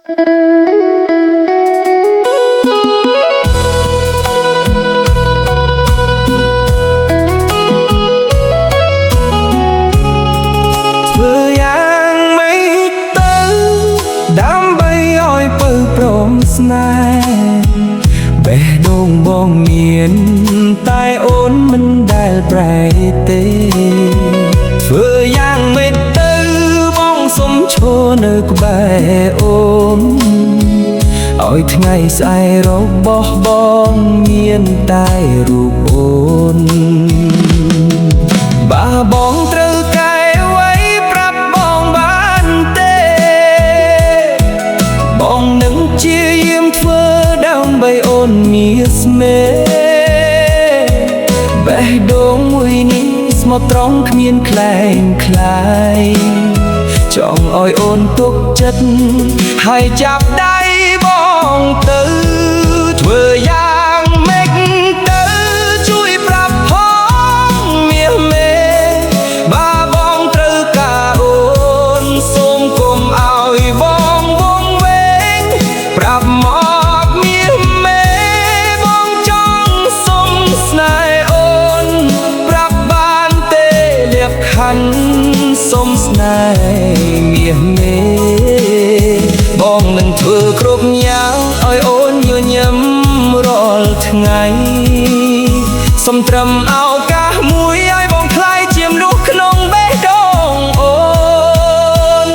ធ្វើយ៉ាងម៉េចទៅដើម្បីឲ្យពៅព្រមស្នេហ៍បេះដូងបងមានតែអូនមិនដែលប្រែទេធ្វើយ៉ាងម៉េចទៅបងសុំឈរនៅក្បែរអូនឲ្យថ្ងៃស្អែករបស់បងមានតែរូបអូនបើបងត្រូវកែអ្វីប្រាប់បងបានទេបងនឹងជាយាមធ្វើដើម្បីអូនមានស្នេហ៍បេះដូងមួយនេះស្មោះត្រង់គ្មានខ្លែងខ្លាយចង់ឲ្យអូនទុកចិត្តហើយចាប់ដៃបងទៅធ្វើយ៉ាងម៉េចទៅជួយប្រាប់ផងមាសមេបើបងត្រូវការអូនសូមកុំឲ្យបងវង្វេងប្រាប់មកមាសមេបងចង់សុំស្នេហ៍អូនប្រាប់បានទេលៀបខណ្ឌសុំស្នេហ៍មាសមេបងនឹងធ្វើគ្រប់យ៉ាងឲ្យអូនញញឹមរាល់ថ្ងៃសុំត្រឹមឱកាសមួយឲ្យបងខ្លាយជាមនុស្សក្នុងបេះដូងអូន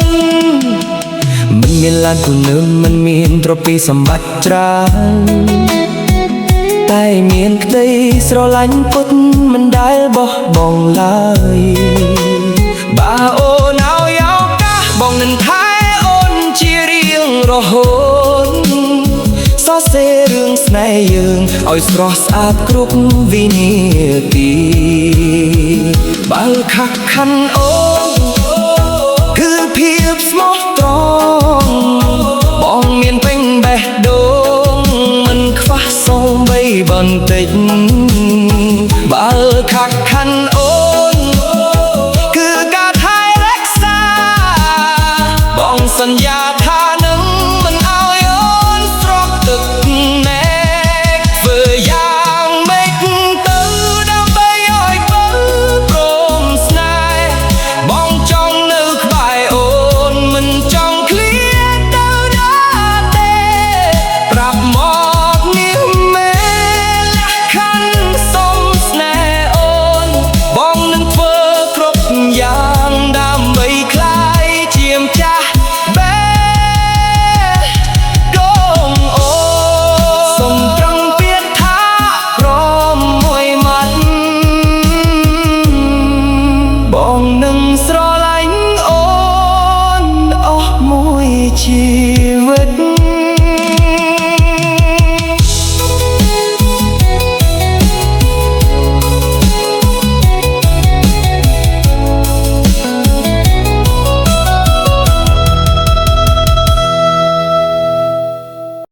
មិនមានឡានគុណើមិនមានទ្រព្យសម្បត្តិច្រើនតែមានក្តីស្រឡាញ់ពុតមិនដែលបោះបង់ឡើយបើអូនឲ្យឱកាសបងនឹងថែអូនជារៀងរហូតសរសេររឿងស្នេហ៍យើងឲ្យស្រស់ស្អាតគ្រប់វិនាទីបើខកខណ្ឌអូនគឺភាពស្មោះត្រង់បងមានពេញបេះដូងមិនខ្វះសូម្បីបន្តិចបើខកខណ្ឌអូនគឺការថែរក្សាបងសន្យាថានឹងមិនឲ្យអូនស្រក់ទឹកណែកធ្វើយ៉ាងម៉េចទៅដើម្បីឲ្យបើព្រមស្នេហ៍បងចង់នៅក្បែរអូនមិនចង់ឃ្លាតទៅណាទេប្រាប់មកនេះមេលះខណ្ឌសុំស្នេហ៍អូនបងនឹងធ្វើគ្រប់យ៉ាងដើម្បីក្លាយជាម្ចាស់បេះដូងអូនសូមត្រង់ពាក្យថាព្រមមួយម៉ាត់បងនឹងស្រឡាញ់អូនអស់មួយជីវិត